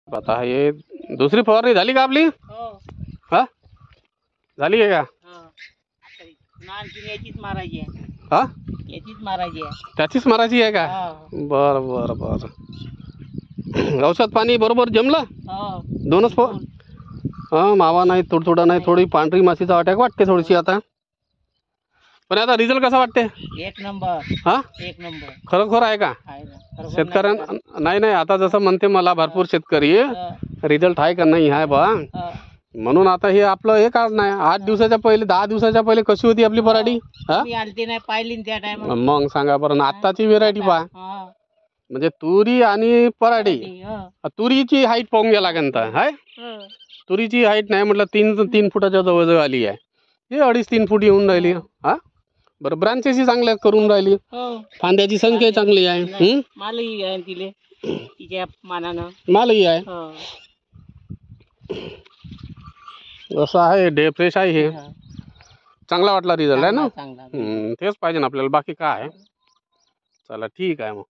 आता हे दुसरी फवारणी झाली का आपली? हा झाली आहे का? याचीच मारायची आहे. हा याचीच मारायची आहे. त्याचीच मारायची आहे का? बर बर बर. औषध पाणी बरोबर जमलं? दोनच हा मावा नाही, तुडतुडा नाही, थोडी पांढरी माशीचा अटॅक वाटते थोडीशी आता. पण आता रिझल्ट कसा वाटते? एक नंबर. हा एक नंबर. खरोखर आहे का? शेतकऱ्यांना नाही नाही आता जसं म्हणते मला भरपूर शेतकरी रिझल्ट आहे का नाही आहे बा, म्हणून आता हे आपलं हे कारण आहे. 8 दिवसाच्या पहिले 10 दिवसाच्या पहिले कशी होती आपली पराठी? आलती नाही पाहिली त्या टाइम. मग सांगा बरं. आत्ताची व्हेरायटी पहा, म्हणजे तुरी आणि पराठी. तुरीची हाईट पाहून घ्या लागेल तर हाय. तुरीची हाईट नाही म्हटलं 3 फुटाच्या जवळ आली आहे. हे 2.5-3 फूट येऊन राहिली. हा बरं. ब्रांचेसही चांगल्या करून राहिली. फांद्याची संख्या चांगली आहे. मालही आहे तिले तिच्या मानानं मालही आहे. असं आहे. डे फ्रेश आहे. हे चांगला वाटला रिझल्ट आहे ना. तेच पाहिजे ना आपल्याला, बाकी काय आहे. चला ठीक आहे मग.